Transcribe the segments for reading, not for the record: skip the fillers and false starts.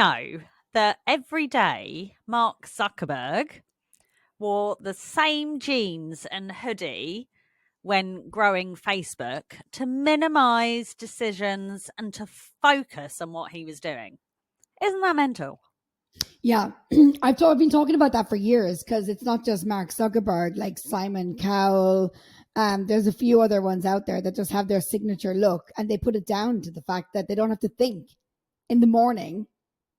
know that every day Mark Zuckerberg wore the same jeans and hoodie when growing Facebook to minimize decisions and to focus on what he was doing? Isn't that mental? Yeah, I've been talking about that for years because it's not just Mark Zuckerberg, like Simon Cowell. There's a few other ones out there that just have their signature look, and they put it down to the fact that they don't have to think in the morning.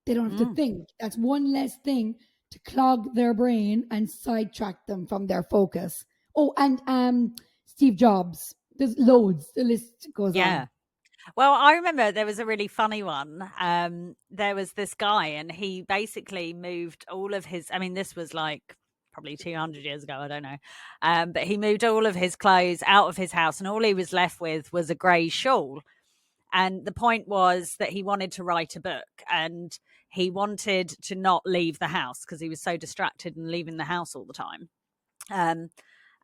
They don't have to think. That's one less thing to clog their brain and sidetrack them from their focus. Oh, and Steve Jobs. There's loads. The list goes on. Well, I remember there was a really funny one. There was this guy, and he basically moved all of his, I mean, this was like probably 200 years ago, I don't know. But he moved all of his clothes out of his house, and all he was left with was a grey shawl. And the point was that he wanted to write a book, and he wanted to not leave the house because he was so distracted and leaving the house all the time.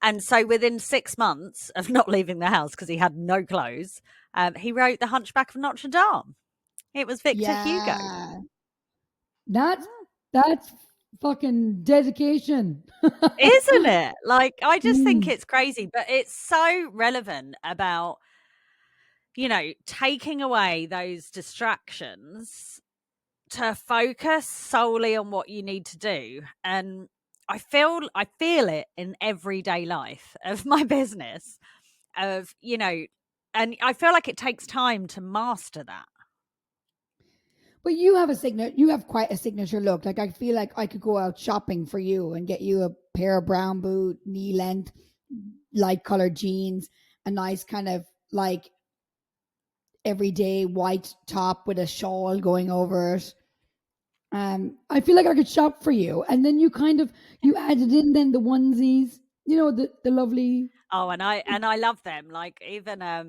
And so within 6 months of not leaving the house because he had no clothes, he wrote The Hunchback of Notre Dame. It was Victor Hugo. That's fucking dedication. Isn't it? Like, I just think it's crazy, but it's so relevant about, taking away those distractions to focus solely on what you need to do. And I feel it in everyday life of my business of, and I feel like it takes time to master that. But you have quite a signature look. Like, I feel like I could go out shopping for you and get you a pair of brown boot, knee length, light colored jeans, a nice kind of like everyday white top with a shawl going over it. I feel like I could shop for you, and then you added in then the onesies, the lovely. Oh, and I love them. Like, even a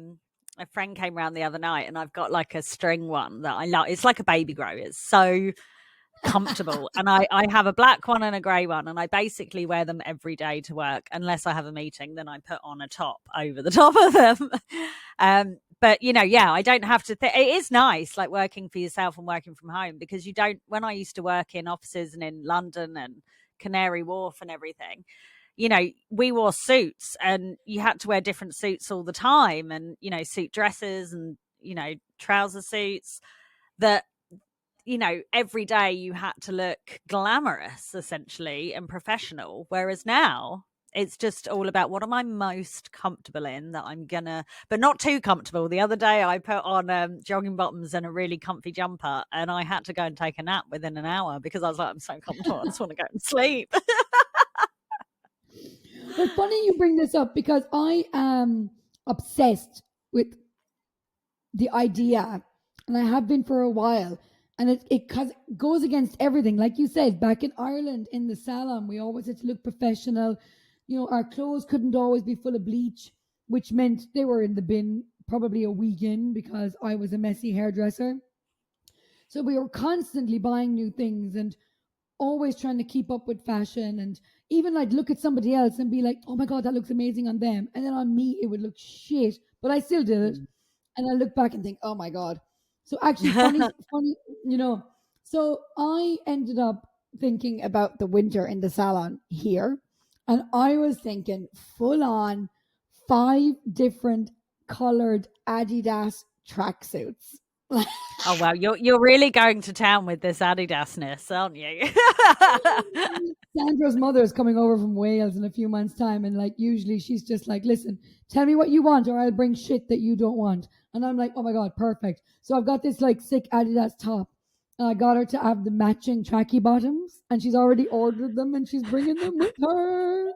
friend came around the other night, and I've got like a string one that I love. It's like a baby grow. It's so comfortable, and I have a black one and a grey one, and I basically wear them every day to work unless I have a meeting. Then I put on a top over the top of them. But I don't have to it is nice, like, working for yourself and working from home, because you don't, when I used to work in offices and in London and Canary Wharf and everything, we wore suits, and you had to wear different suits all the time, and suit dresses and trouser suits that every day you had to look glamorous essentially and professional, whereas now it's just all about what am I most comfortable in that I'm gonna, but not too comfortable. The other day I put on jogging bottoms and a really comfy jumper, and I had to go and take a nap within an hour because I was like, I'm so comfortable, I just want to go and sleep. It's funny you bring this up because I am obsessed with the idea, and I have been for a while, and it goes against everything. Like you said, back in Ireland in the salon, we always had to look professional. Our clothes couldn't always be full of bleach, which meant they were in the bin probably a week in because I was a messy hairdresser. So we were constantly buying new things and always trying to keep up with fashion, and even like look at somebody else and be like, oh my God, that looks amazing on them. And then on me, it would look shit, but I still did it. And I look back and think, oh my God. So actually funny, so I ended up thinking about the winter in the salon here. And I was thinking full on 5 different colored Adidas tracksuits. Oh wow, you're really going to town with this Adidasness, aren't you? Sandra's mother is coming over from Wales in a few months' time, and like usually she's just like, listen, tell me what you want or I'll bring shit that you don't want. And I'm like, oh my God, perfect. So I've got this like sick Adidas top, and I got her to have the matching tracky bottoms, and she's already ordered them and she's bringing them with her.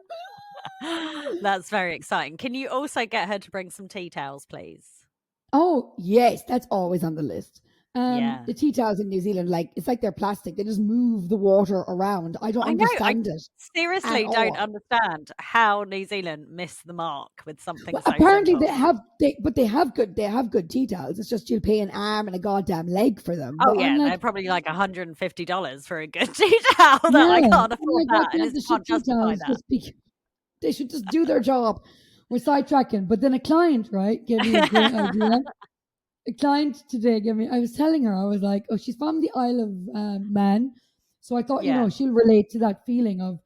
That's very exciting. Can you also get her to bring some tea towels, please? Oh, yes, that's always on the list. The tea towels in New Zealand, like, it's like they're plastic. They just move the water around. I don't understand it. Seriously don't understand how New Zealand missed the mark with something so apparently simple. they have good tea towels. It's just you'll pay an arm and a goddamn leg for them. Oh, yeah, they're probably like $150 for a good tea towel that I can't afford that. And I can't justify that. They should just do their job. We're sidetracking. But then a client, right, gave me a great idea. a client today gave me. I was telling her, I was like, oh, she's from the Isle of Man, so I thought, Yeah. she'll relate to that feeling of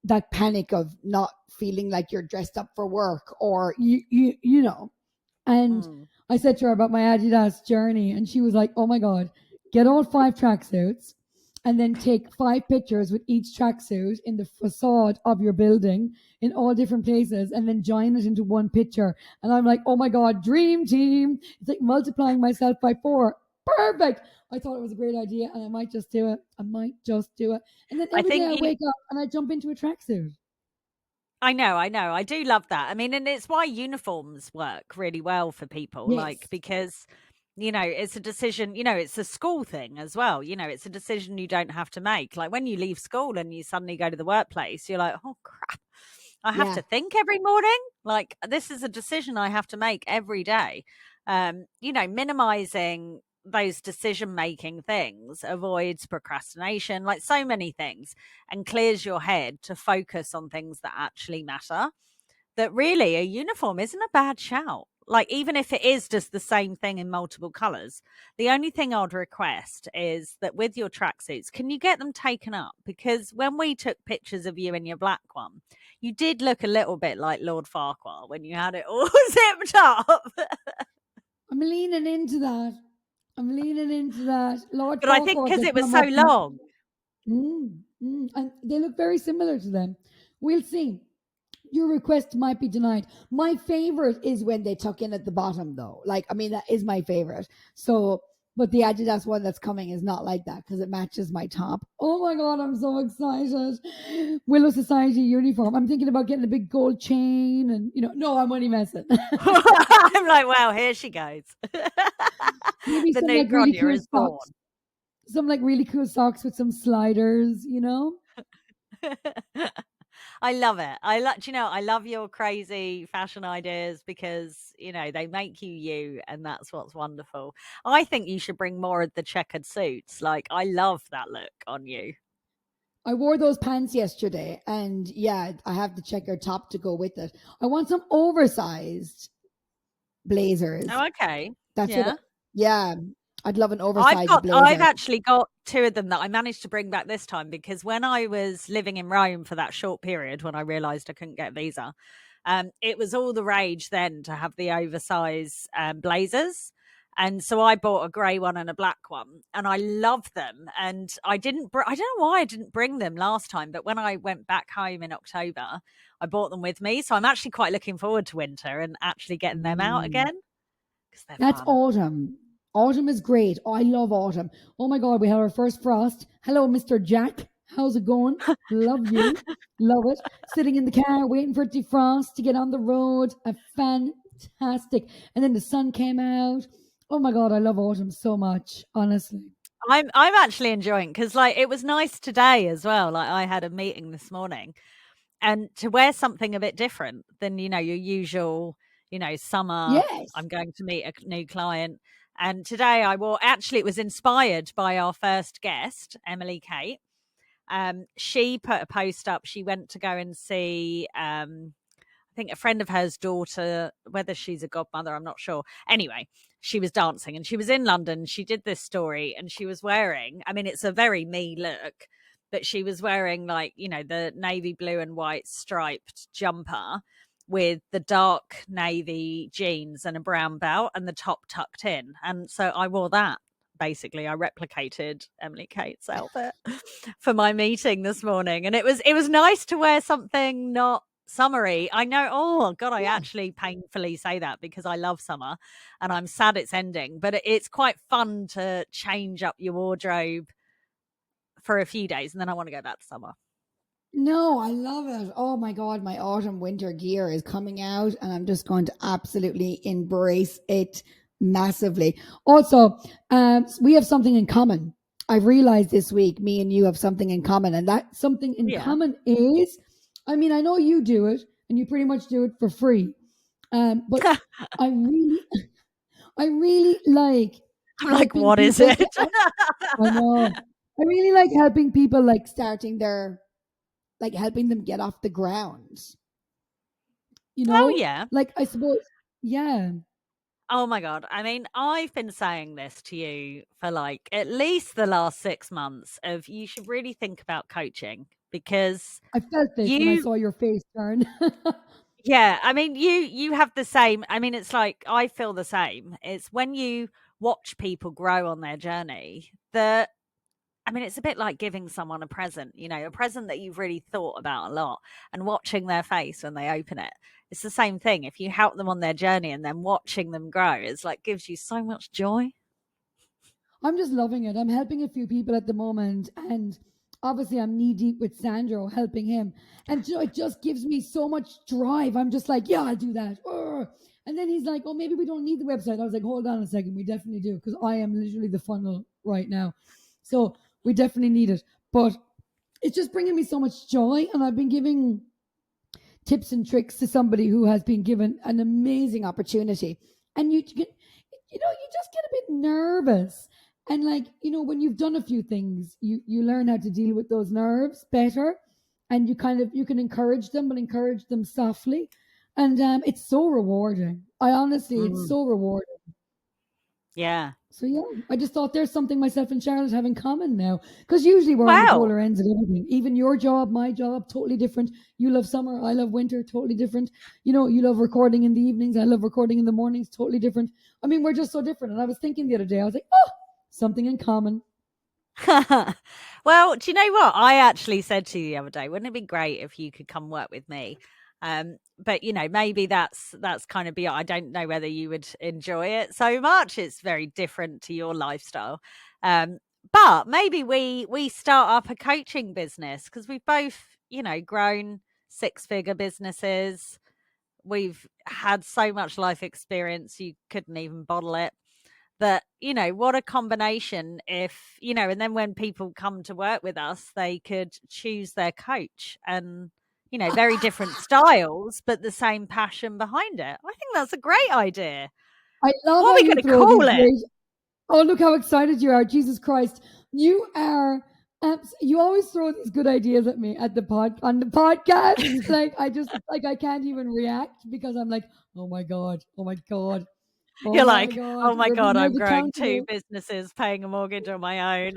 that panic of not feeling like you're dressed up for work, or you know. And Mm. I said to her about my Adidas journey, and she was like, "Oh my god, get all 5 tracksuits, and then take 5 pictures with each tracksuit in the facade of your building in all different places, and then join it into one picture." And I'm like, "Oh my god, dream team! It's like multiplying myself by 4. Perfect." I thought it was a great idea, and I might just do it. I might just do it. And then I every day think I you wake up and I jump into a tracksuit. I know, I know. I do love that. I mean, and it's why uniforms work really well for people, like, Yes. because, it's a decision, it's a school thing as well. It's a decision you don't have to make. Like when you leave school and you suddenly go to the workplace, you're like, oh crap, I have Yeah. to think every morning. Like this is a decision I have to make every day. Minimizing those decision making things avoids procrastination, like so many things, and clears your head to focus on things that actually matter. That really a uniform isn't a bad shout. Like, even if it is just the same thing in multiple colors, the only thing I'd request is that with your tracksuits, can you get them taken up? Because when we took pictures of you in your black one, you did look a little bit like Lord Farquhar when you had it all zipped up. I'm leaning into that. Lord But I think Farquhar because could it was come so up. long. And they look very similar to them. We'll see. Your request might be denied. My favorite is when they tuck in at the bottom, though. Like, I mean, that is my favorite. So, but the Adidas one that's coming is not like that because it matches my top. Oh my God, I'm so excited. Willow Society uniform. I'm thinking about getting a big gold chain and, no, I'm only messing. I'm like, wow, here she goes. Maybe The some new like really Grainne cool is born. socks. Some like really cool socks with some sliders. I love it. I love your crazy fashion ideas because, they make you you, and that's what's wonderful. I think you should bring more of the checkered suits. Like, I love that look on you. I wore those pants yesterday, and yeah, I have the checker top to go with it. I want some oversized blazers. Oh, okay. That's what. Yeah. Yeah, I'd love an oversized I've blazer. actually got two of them that I managed to bring back this time, because when I was living in Rome for that short period when I realized I couldn't get a visa, it was all the rage then to have the oversized blazers. And so I bought a grey one and a black one, and I love them. And I don't know why I didn't bring them last time, but when I went back home in October, I bought them with me. So I'm actually quite looking forward to winter and actually getting them out Mm. again because they're That's fun. autumn. Autumn is great. Oh, I love autumn. Oh my God, we had our first frost. Hello, Mr. Jack. How's it going? Love you. Love it. Sitting in the car waiting for it to defrost to get on the road. Fantastic. And then the sun came out. Oh my God, I love autumn so much, honestly. I'm actually enjoying, because like it was nice today as well. Like I had a meeting this morning, and to wear something a bit different than your usual, summer. Yes. I'm going to meet a new client, and today I wore. Actually, it was inspired by our first guest, Emily Kate. She put a post up. She went to go and see I think a friend of hers daughter, whether she's a godmother, I'm not sure. Anyway, she was dancing and she was in London. She did this story and she was wearing, I mean, it's a very me look, but she was wearing like, the navy blue and white striped jumper with the dark navy jeans and a brown belt and the top tucked in. And so I wore that. Basically, I replicated Emily Kate's outfit for my meeting this morning, and it was nice to wear something not summery. I know, oh God, I Yeah. actually painfully say that because I love summer and I'm sad it's ending, but it's quite fun to change up your wardrobe for a few days and then I want to go back to summer. No, I love it. Oh my God, my autumn winter gear is coming out and I'm just going to absolutely embrace it massively. Also, we have something in common. I've realized this week, me and you have something in common, and that something in Yeah. common is, I mean, I know you do it and you pretty much do it for free. But I really, I really like I'm like, helping what is people. it? I know. I really like helping people like starting their like helping them get off the ground. Oh yeah. Like I suppose, yeah. Oh my God. I mean, I've been saying this to you for like at least the last 6 months of you should really think about coaching because I felt this when I you saw your face turn. yeah, I mean you have the same. I mean, it's like I feel the same. It's when you watch people grow on their journey that I mean, it's a bit like giving someone a present, a present that you've really thought about a lot and watching their face when they open it. It's the same thing. If you help them on their journey and then watching them grow, it's like gives you so much joy. I'm just loving it. I'm helping a few people at the moment, and obviously I'm knee deep with Sandro helping him, and it just gives me so much drive. I'm just like, yeah, I'll do that. Urgh. And then he's like, oh, maybe we don't need the website. I was like, hold on a second, we definitely do because I am literally the funnel right now, so we definitely need it. But it's just bringing me so much joy, and I've been giving tips and tricks to somebody who has been given an amazing opportunity, and you get, you just get a bit nervous. And like, when you've done a few things, you learn how to deal with those nerves better, and you can encourage them, but encourage them softly. And it's so rewarding. I honestly, it's Mm. so rewarding. Yeah. So yeah, I just thought there's something myself and Charlotte have in common now. Because usually we're on the Well, polar ends of everything. Even your job, my job, totally different. You love summer, I love winter, totally different. You love recording in the evenings, I love recording in the mornings, totally different. I mean, we're just so different. And I was thinking the other day, I was like, oh, something in common. well, do you know what? I actually said to you the other day, wouldn't it be great if you could come work with me? But maybe that's kind of beyond. I don't know whether you would enjoy it so much. It's very different to your lifestyle. Um, but maybe we start up a coaching business because we've both, grown six-figure businesses. We've had so much life experience, you couldn't even bottle it. That, what a combination if, and then when people come to work with us, they could choose their coach and, very different styles, but the same passion behind it. I think that's a great idea. I love What how are we you going to throw these call it? great. Oh, look how excited you are. Jesus Christ. You are. You always throw these good ideas at me at the on the podcast. Like I just like I can't even react because I'm like, oh my god, oh my god, oh You're my like, god. oh my God, You're I'm the growing two counselor. businesses, paying a mortgage on my own.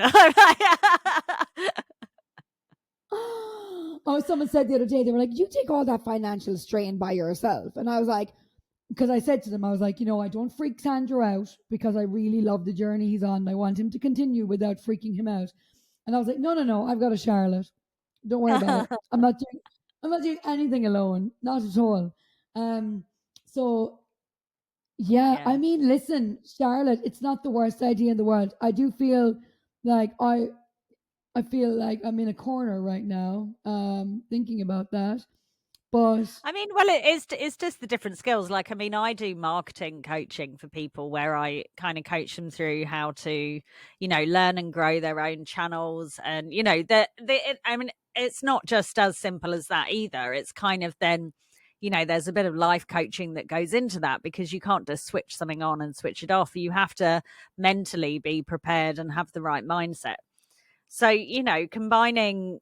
Oh, someone said the other day they were like, you take all that financial strain by yourself, and I was like, because I said to them, I was like, I don't freak Sandro out because I really love the journey he's on. I want him to continue without freaking him out. And I was like, no, no, no, I've got a Charlotte. Don't worry about it. I'm not doing anything alone. Not at all. Um, so yeah, I Yeah. mean, listen, Charlotte, it's not the worst idea in the world. I do feel like I feel like I'm in a corner right now, thinking about that. But I mean, well, it's just the different skills. Like, I mean, I do marketing coaching for people where I kind of coach them through how to, learn and grow their own channels. And, I mean, it's not just as simple as that either. It's kind of then, there's a bit of life coaching that goes into that because you can't just switch something on and switch it off. You have to mentally be prepared and have the right mindset. So, combining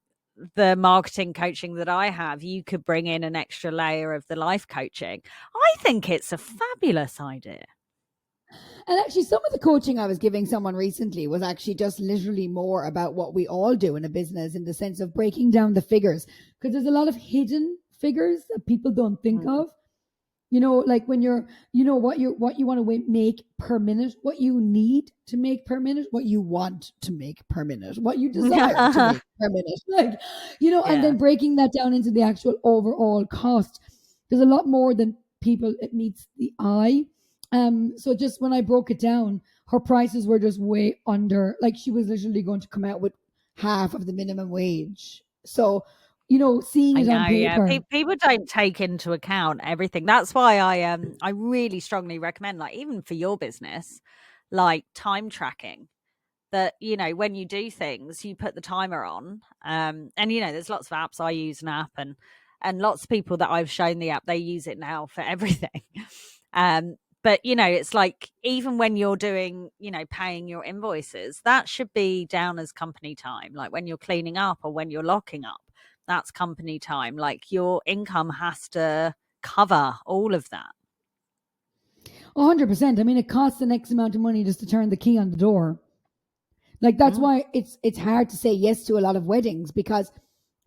the marketing coaching that I have, you could bring in an extra layer of the life coaching. I think it's a fabulous idea. And actually, some of the coaching I was giving someone recently was actually just literally more about what we all do in a business in the sense of breaking down the figures. Because there's a lot of hidden figures that people don't think Mm. of. Like when you're, what you want to make per minute, what you need to make per minute, what you want to make per minute, what you desire to make per minute. Like, and Yeah, then breaking that down into the actual overall cost. There's a lot more than people, it meets the eye. So just when I broke it down, her prices were just way under, like she was literally going to come out with half of the minimum wage. So, seeing I it on know. Yeah, paper. people don't take into account everything. That's why I really strongly recommend, like even for your business, like time tracking. That when you do things, you put the timer on. And there's lots of apps. I use an app, and lots of people that I've shown the app, they use it now for everything. But it's like even when you're doing, paying your invoices, that should be down as company time. Like when you're cleaning up or when you're locking up, that's company time. Like your income has to cover all of that. 100%. I mean, it costs an X amount of money just to turn the key on the door. Like that's Mm. why it's hard to say yes to a lot of weddings, because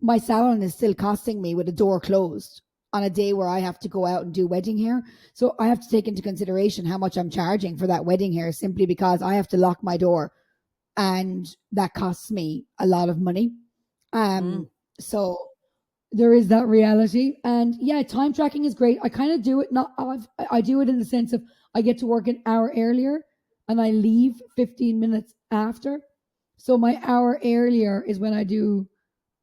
my salon is still costing me with a door closed on a day where I have to go out and do wedding hair. So I have to take into consideration how much I'm charging for that wedding hair, simply because I have to lock my door, and that costs me a lot of money. Mm. So there is that reality. And yeah, time tracking is great. I kind of do it, not I do it in the sense of I get to work an hour earlier and I leave 15 minutes after. So my hour earlier is when I do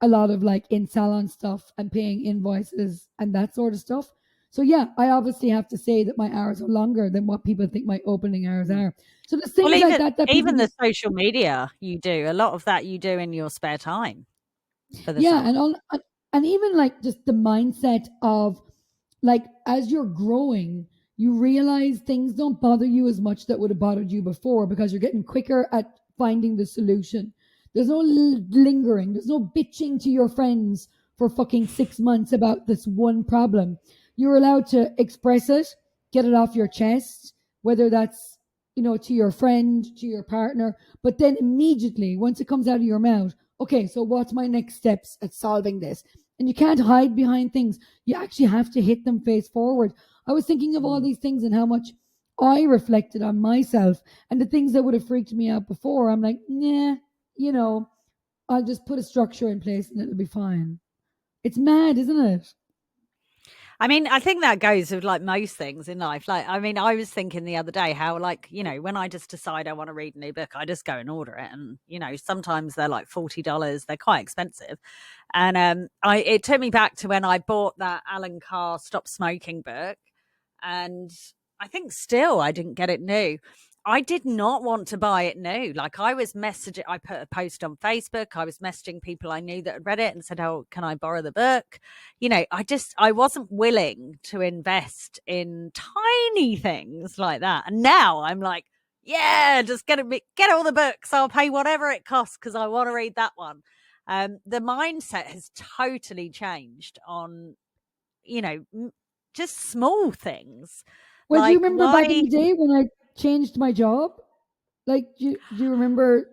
a lot of like in salon stuff and paying invoices and that sort of stuff. So yeah, I obviously have to say that my hours are longer than what people think my opening hours Mm. are. So there's Well, things like even that that people even the just, social media you do, a lot of that you do in your spare time for the yeah, salon. and even like just the mindset of, like, as you're growing, you realize things don't bother you as much that would have bothered you before, because you're getting quicker at finding the solution. There's no lingering, there's no bitching to your friends for fucking 6 months about this one problem. You're allowed to express it, get it off your chest, whether that's, to your friend, to your partner, but then immediately, once it comes out of your mouth, okay, so what's my next steps at solving this? And you can't hide behind things. You actually have to hit them face forward. I was thinking of all Mm. these things and how much I reflected on myself, and the things that would have freaked me out before. I'm like, nah, you know, I'll just put a structure in place and it'll be fine. It's mad, isn't it? I mean, I think that goes with like most things in life. Like, I mean, I was thinking the other day how, like, when I just decide I want to read a new book, I just go and order it. And, sometimes they're like $40. They're quite expensive. And it took me back to when I bought that Alan Carr Stop Smoking book. And I think still I didn't get it new. I did not want to buy it new. Like, I was messaging, I put a post on Facebook. I was messaging people I knew that had read it and said, "Oh, can I borrow the book?" I wasn't willing to invest in tiny things like that. And now I'm like, yeah, just get all the books. I'll pay whatever it costs because I want to read that one. The mindset has totally changed on, you know, just small things. Well, do you Like, remember back in why? the day when I changed my job? Like, do you remember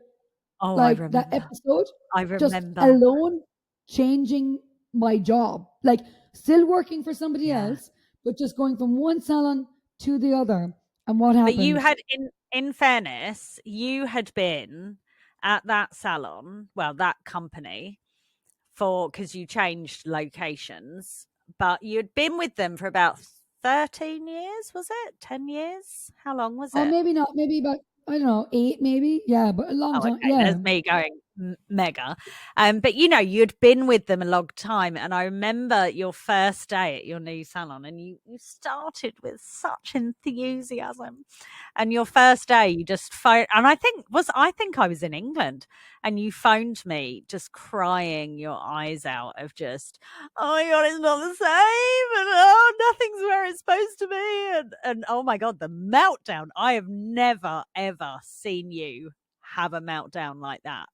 Oh, I like that remember. episode? I Just remember. alone changing my job, like still working for somebody Yeah. else, but just going from one salon to the other. And what But you happened? had, in fairness, you had been at that salon, well, that company, for because you changed locations, but you'd been with them for about 13 years, was it? 10 years? How long was Oh, it? maybe not. Maybe about, I don't know, 8, maybe. Yeah, but a long Oh, time. okay. Yeah. There's me going mega. But you'd been with them a long time, and I remember your first day at your new salon, and you started with such enthusiasm. And your first day, you just phoned, and I think I was in England, and you phoned me just crying your eyes out of just, oh my god, it's not the same, and oh, nothing's where it's supposed to be, and oh my god, the meltdown. I have never ever seen you have a meltdown like that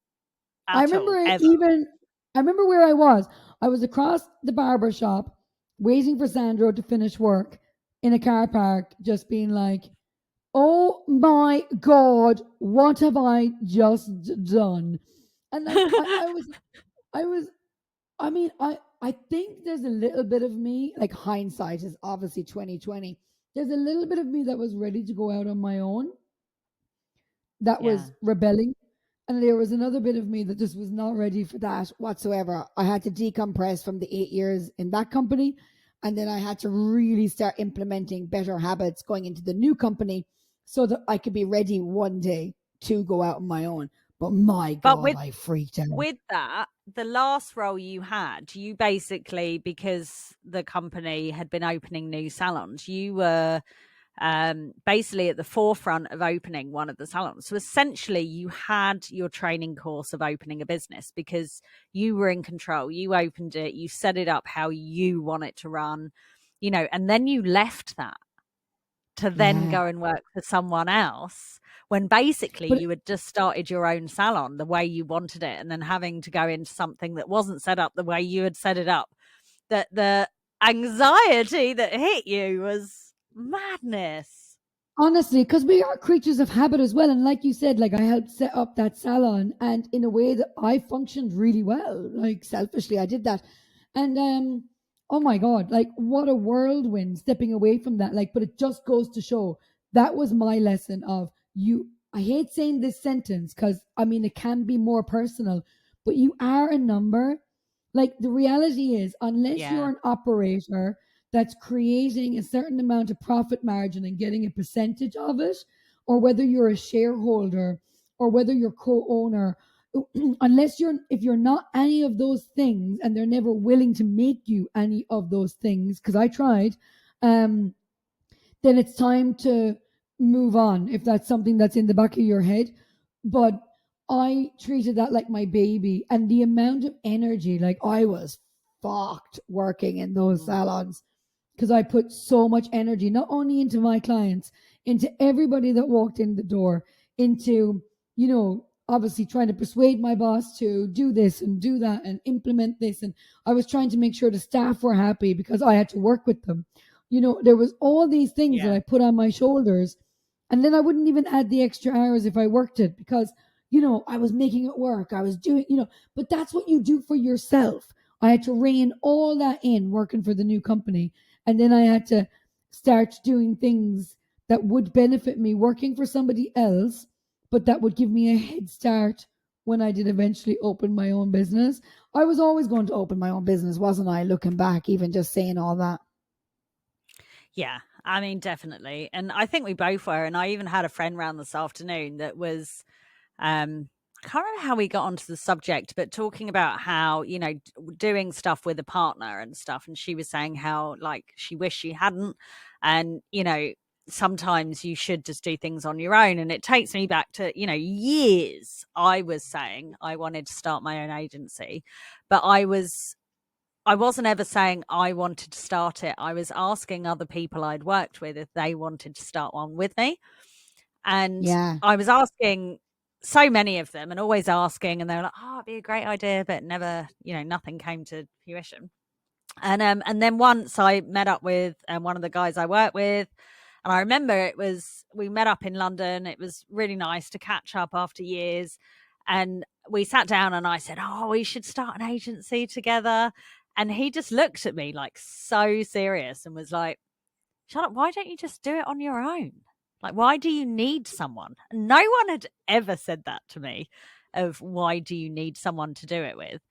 I at all, remember ever. even, I remember where I was. I was across the barber shop waiting for Sandro to finish work in a car park, just being like, oh my God, what have I just done? And like, I was, I mean, I think there's a little bit of me, like hindsight is obviously 2020. There's a little bit of me that was ready to go out on my own, that Yeah. was rebelling. And there was another bit of me that just was not ready for that whatsoever. I had to decompress from the 8 years in that company. And then I had to really start implementing better habits going into the new company so that I could be ready one day to go out on my own. But my But God, I freaked out. with that, the last role you had, you basically, because the company had been opening new salons, you were basically at the forefront of opening one of the salons. So essentially, you had your training course of opening a business because you were in control. You opened it, you set it up how you want it to run, and then you left that to then Yeah. go and work for someone else when basically But you had just started your own salon the way you wanted it, and then having to go into something that wasn't set up the way you had set it up. That the anxiety that hit you was madness. Honestly, because we are creatures of habit as well. And like you said, like I helped set up that salon and in a way that I functioned really well. Like selfishly, I did that. And oh my God, like what a whirlwind stepping away from that. Like, but it just goes to show that was my lesson of you. I hate saying this sentence because I mean it can be more personal, but you are a number. Like the reality is, unless Yeah. you're an operator that's creating a certain amount of profit margin and getting a percentage of it, or whether you're a shareholder or whether you're co-owner, unless you're if you're not any of those things and they're never willing to make you any of those things, because I tried, um, then it's time to move on if that's something that's in the back of your head. But I treated that like my baby, and the amount of energy, like I was fucked working in those Mm. salons because I put so much energy, not only into my clients, into everybody that walked in the door, into, obviously trying to persuade my boss to do this and do that and implement this. And I was trying to make sure the staff were happy because I had to work with them. There was all these things that Yeah. I put on my shoulders. And then I wouldn't even add the extra hours if I worked it because, I was making it work. I was doing, but that's what you do for yourself. I had to rein all that in working for the new company. And then I had to start doing things that would benefit me working for somebody else, but that would give me a head start when I did eventually open my own business. I was always going to open my own business, wasn't I? Looking back, even just saying all that. Yeah. I mean, definitely. And I think we both were. And I even had a friend round this afternoon that was, I can't remember how we got onto the subject, but talking about how, doing stuff with a partner and stuff. And she was saying how, like, she wished she hadn't. And, sometimes you should just do things on your own. And it takes me back to, years. I was saying I wanted to start my own agency, but I wasn't ever saying I wanted to start it. I was asking other people I'd worked with if they wanted to start one with me. And Yeah. I was asking so many of them and always asking, and they were like, oh, it'd be a great idea, but never, nothing came to fruition. And then once I met up with one of the guys I work with, and I remember we met up in London. It was really nice to catch up after years. And we sat down and I said, oh, we should start an agency together. And he just looked at me like so serious and was like, Charlotte, why don't you just do it on your own? Like, why do you need someone? And no one had ever said that to me of why do you need someone to do it with?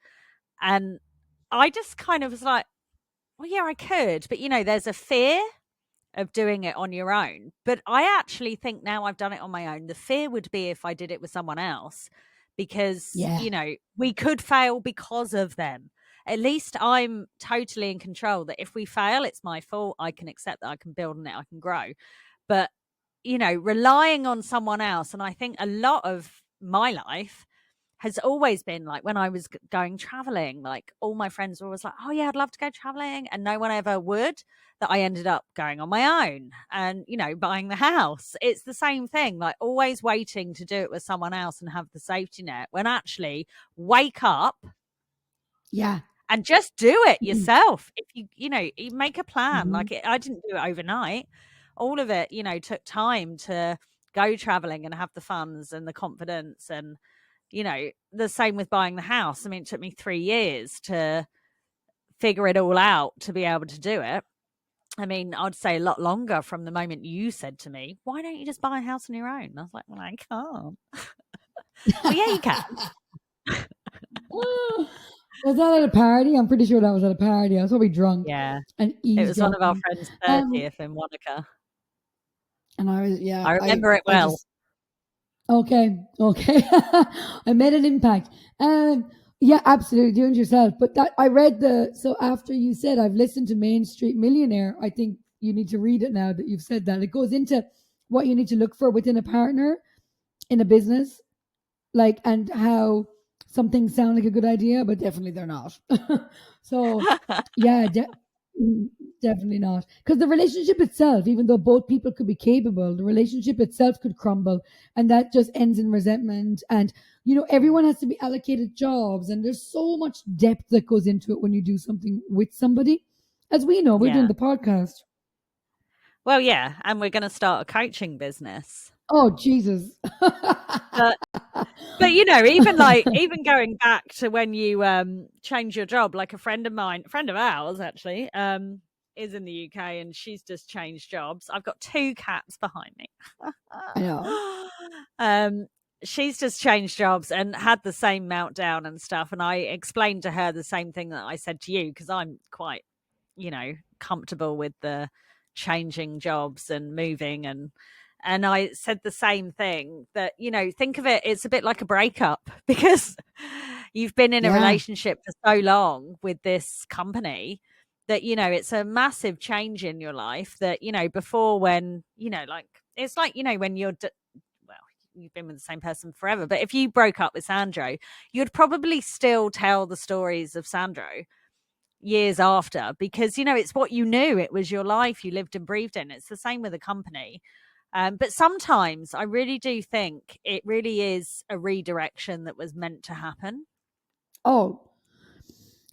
And I just kind of was like, well, yeah, I could. But, there's a fear of doing it on your own. But I actually think now I've done it on my own, the fear would be if I did it with someone else because, Yeah. we could fail because of them. At least I'm totally in control that if we fail, it's my fault. I can accept that I can build on it, I can grow. But, relying on someone else, and I think a lot of my life has always been like when I was going traveling, like all my friends were always like, oh, yeah, I'd love to go traveling. And no one ever would. That I ended up going on my own and, buying the house. It's the same thing, like always waiting to do it with someone else and have the safety net when actually wake up Yeah. and just do it Mhm. yourself. If you make a plan, Mhm. like I didn't do it overnight. All of it, took time to go traveling and have the funds and the confidence and, the same with buying the house. I mean, it took me 3 years to figure it all out to be able to do it. I mean, I'd say a lot longer from the moment you said to me, "Why don't you just buy a house on your own?" And I was like, "Well, I can't." "Well, yeah, you can." Was that at a party? I'm pretty sure that was at a party. I was probably drunk Yeah. and It was one of our eavesdropping. friends' Um, 30th in Monaco. and I was, yeah, I I, remember it I well. just, okay, okay. I made an impact. Yeah, absolutely, doing it yourself. But that I read so after you said I've listened to Main Street Millionaire, I think you need to read it now that you've said that. It goes into what you need to look for within a partner in a business, like, and how some things sound like a good idea, but definitely they're not. So, yeah, definitely not. Because the relationship itself, even though both people could be capable, the relationship itself could crumble, and that just ends in resentment. And Mm, everyone has to be allocated jobs, and there's so much depth that goes into it when you do something with somebody. As we know, we're doing yeah. the podcast. Well, yeah, and we're going to start a coaching business. Oh, Jesus. But But, you know, even going back to when you, change your job, like a friend of ours actually, is in the UK and she's just changed jobs. I've got 2 cats behind me. I know. Um, she's just changed jobs and had the same meltdown and stuff, and I explained to her the same thing that I said to you because 'cause I'm quite, you know, comfortable with the changing jobs and moving, and I said the same thing that, you know, think of it, it's a bit like a breakup because you've been in a Yeah. relationship for so long with this company that, you know, it's a massive change in your life that, you know, before when, you know, like, it's like, you know, when well, you've been with the same person forever, but if you broke up with Sandro, you'd probably still tell the stories of Sandro years after because, you know, it's what you knew, it was your life, you lived and breathed in. It's the same with a company. But sometimes I really do think it really is a redirection that was meant to happen. Oh,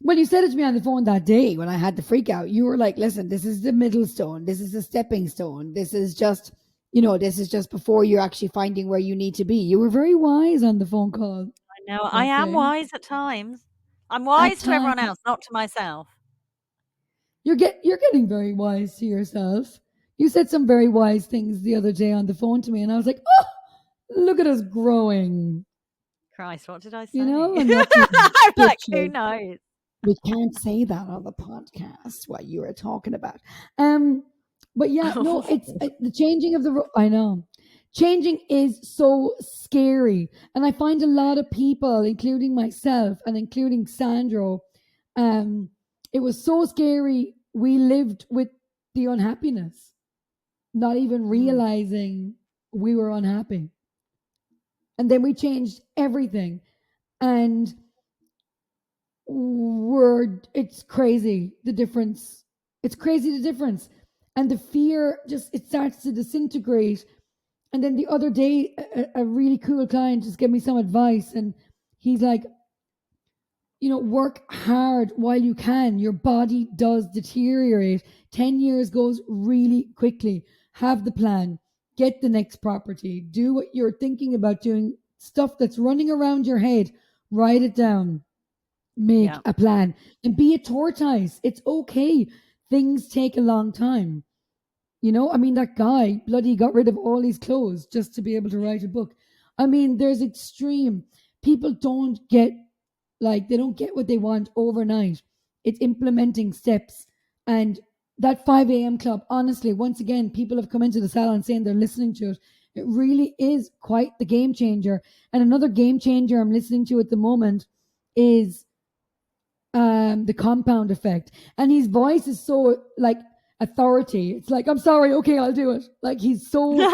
well, you said it to me on the phone that day when I had the freak out. You were like, listen, this is the middle stone. This is the stepping stone. This is just, this is just before you're actually finding where you need to be. You were very wise on the phone call I know I that am day. wise at times. I'm At wise to everyone times, else, not to myself. you're getting very wise to yourself. You said some very wise things the other day on the phone to me, and I was like, oh, look at us growing. Christ, what did I say? And not to I'm like, who bitches. knows? We can't say that on the podcast what you were talking about. Um, but yeah, no, it's the changing of I know changing is so scary, and I find a lot of people, including myself and including Sandro, um, it was so scary. We lived with the unhappiness, not even Mm, realizing we were unhappy, and then we changed everything, and word it's crazy the difference, it's crazy the difference, and the fear just it starts to disintegrate. And then the other day a really cool client just gave me some advice, and he's like, work hard while you can. Your body does deteriorate. 10 years goes really quickly. Have the plan, get the next property, do what you're thinking about doing, stuff that's running around your head, write it down, make yeah. a plan, and be a tortoise. It's okay. Things take a long time. I mean, that guy bloody got rid of all his clothes just to be able to write a book. I mean, there's extreme. People don't get, like, they don't get what they want overnight. It's implementing steps. And that 5 a.m. club, honestly, once again, people have come into the salon saying they're listening to it. It really is quite the game changer. And another game changer I'm listening to at the moment is the compound effect. And his voice is so like authority. It's like, I'm sorry, okay, I'll do it. Like he's so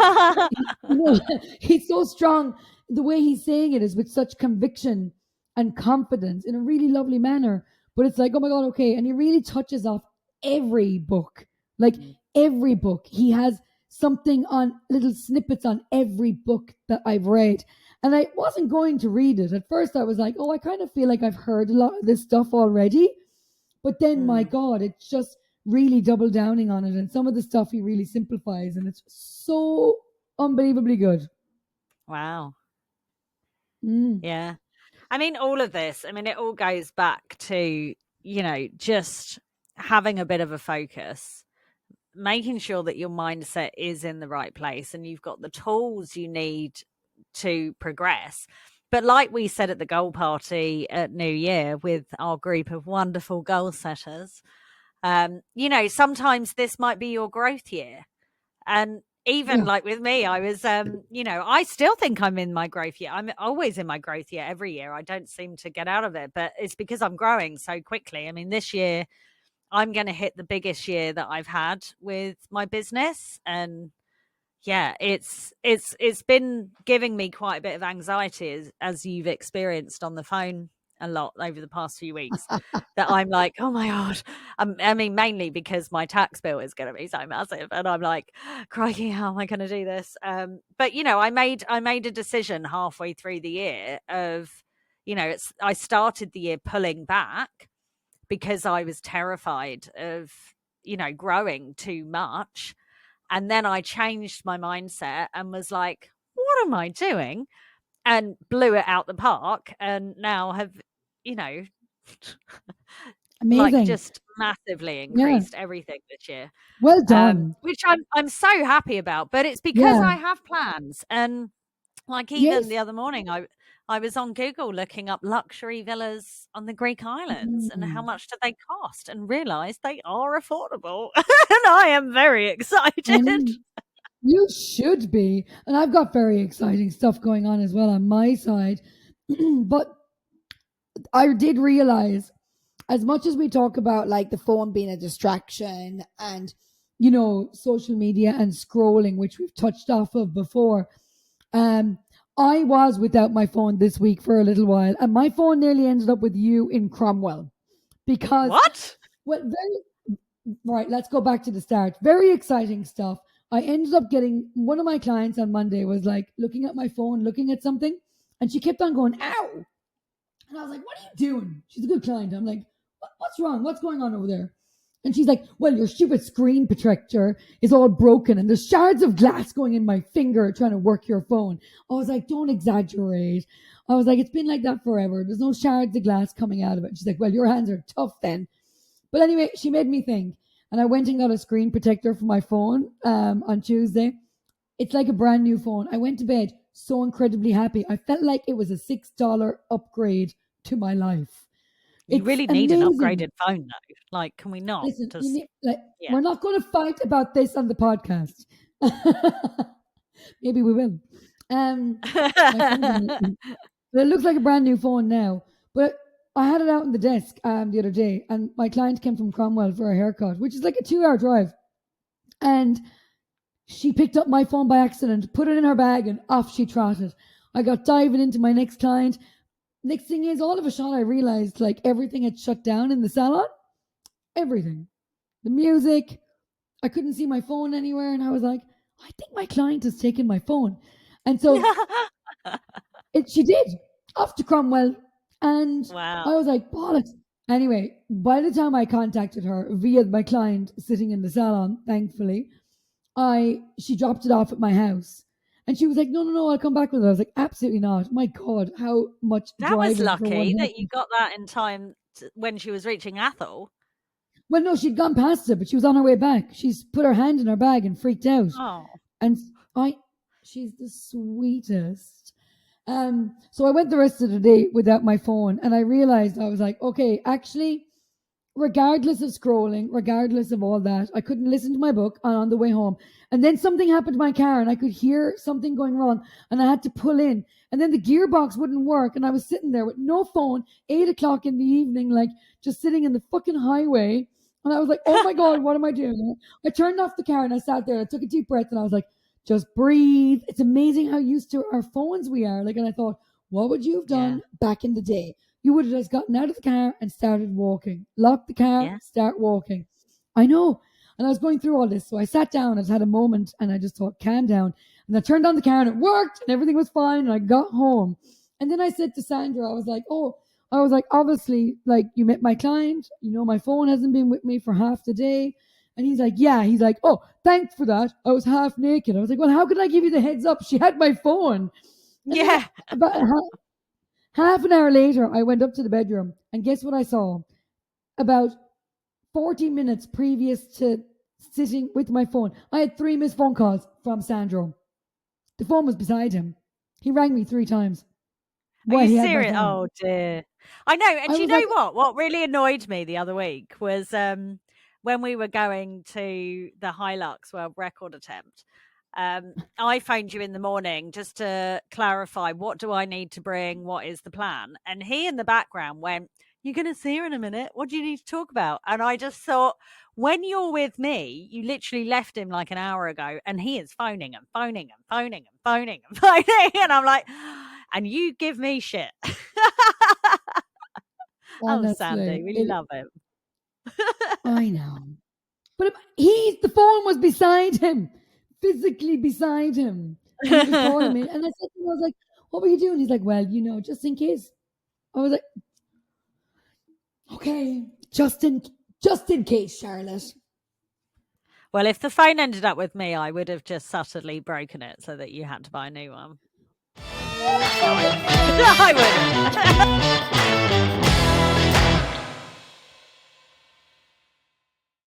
he's so strong. The way he's saying it is with such conviction and confidence in a really lovely manner. But it's like, oh my God, okay. And he really touches off every book. Like every book. He has something on little snippets on every book that I've read. And I wasn't going to read it. At first, I was like, oh, I kind of feel like I've heard a lot of this stuff already. But then, my Mm, God, it's just really double downing on it. And some of the stuff he really simplifies. And it's so unbelievably good. wow. Mm. Yeah. I mean, all of this, I mean, it all goes back to, you know, just having a bit of a focus, making sure that your mindset is in the right place and you've got the tools you need to progress. But like we said at the goal party at New Year with our group of wonderful goal setters, you know, sometimes this might be your growth year. And even Yeah. like with me, I was, you know, I still think I'm in my growth year. I'm always in my growth year every year. I don't seem to get out of it, but it's because I'm growing so quickly. I mean, this year I'm going to hit the biggest year that I've had with my business. And yeah, it's been giving me quite a bit of anxiety as you've experienced on the phone a lot over the past few weeks. That I'm like, oh my god. I mean, mainly because my tax bill is going to be so massive, and I'm like, crikey, how am I going to do this? But you know, I made a decision halfway through the year of, you know, I started the year pulling back because I was terrified of, you know, growing too much. And then I changed my mindset and was like, what am I doing? And blew it out the park. And now have, you know, like Amazing. just massively Yeah. increased everything this year. Well done. Which I'm so happy about. But it's because Yeah. I have plans. And like even Yes. the other morning, I was on Google looking up luxury villas on the Greek islands and how Mm. much do they cost, and realized they are affordable. And I am very excited. And you should be. And I've got very exciting stuff going on as well on my side. But I did realize, as much as we talk about like the phone being a distraction and, social media and scrolling, which we've touched off of before, um, I was without my phone this week for a little while, and my phone nearly ended up with you in Cromwell because, What? well, very right. Let's go back to the start. Very exciting stuff. I ended up getting one of my clients on Monday was like looking at my phone, looking at something, and she kept on going, "Ow!" And I was like, "What are you doing?" She's a good client. I'm like, "What's wrong? What's going on over there?" And she's like, "Well, your stupid screen protector is all broken and there's shards of glass going in my finger trying to work your phone." I was like, "Don't exaggerate." I was like, "It's been like that forever. There's no shards of glass coming out of it." She's like, "Well, your hands are tough then." But anyway, she made me think. And I went and got a screen protector for my phone on Tuesday. It's like a brand new phone. I went to bed so incredibly happy. I felt like it was a $6 upgrade to my life. You It's really need an amazing. upgraded phone, though. Like, can we not Listen, just yeah. we're not going to fight about this on the podcast. Maybe we will. My phone's amazing. But it looks like a brand new phone now. But I had it out on the desk the other day, and my client came from Cromwell for a haircut, which is like a 2-hour drive. And she picked up my phone by accident, put it in her bag, and off she trotted. I got diving into my next client. Next thing is, all of a sudden, I realized like everything had shut down in the salon. Everything. The music. I couldn't see my phone anywhere. And I was like, I think my client has taken my phone. And so she did. Off to Cromwell. And I Wow. was like, bollocks. Anyway, by the time I contacted her via my client sitting in the salon, thankfully, she dropped it off at my house. And she was like, no, no, no, I'll come back with it. I was like, absolutely not. My God, how much That was driving for one lucky that you haircut. got that in time when she was reaching Athol. Well, no, she'd gone past it, but she was on her way back. She's put her hand in her bag and freaked out. Oh. And I, she's the sweetest. So I went the rest of the day without my phone, and I realized I was like, okay, actually, regardless of scrolling, regardless of all that, I couldn't listen to my book on the way home. And then something happened to my car, and I could hear something going wrong, and I had to pull in. And then the gearbox wouldn't work, and I was sitting there with no phone, 8 o'clock in the evening, like just sitting in the fucking highway. And I was like, oh my God, what am I doing? I turned off the car and I sat there. I took a deep breath and I was like, just breathe. It's amazing how used to our phones we are. Like, and I thought, what would you have Yeah. done back in the day? You would have just gotten out of the car and started walking. Lock the car, Yeah. start walking. I know. And I was going through all this. So I sat down, I just had a moment and I just thought, calm down. And I turned on the car and it worked and everything was fine. And I got home. And then I said to Sandra, I was like, obviously, like you met my client, my phone hasn't been with me for half the day. And he's like, yeah. He's like, oh, thanks for that. I was half naked. I was like, well, how could I give you the heads up? She had my phone. And then Yeah. about half an hour later, I went up to the bedroom, and guess what I saw? About 40 minutes previous to sitting with my phone, I had 3 missed phone calls from Sandro. The phone was beside him. He rang me 3 times Are while you he had my serious? phone. Oh dear. I know, and I you was like, know what? What really annoyed me the other week was when we were going to the Hilux World Record attempt. I phoned you in the morning just to clarify what do I need to bring, what is the plan, and he in the background went, "You're going to see her in a minute. What do you need to talk about?" And I just thought, when you're with me, you literally left him like an hour ago, and he is phoning and phoning and phoning and phoning and phoning, and I'm like, and you give me shit. Oh, Sandy, honestly, we love him. I know. But the phone was beside him, physically beside him. And he was calling me. And I said to him, I was like, what were you doing? He's like, well, just in case. I was like, okay, just in case, Charlotte. Well, if the phone ended up with me, I would have just subtly broken it so that you had to buy a new one. I would.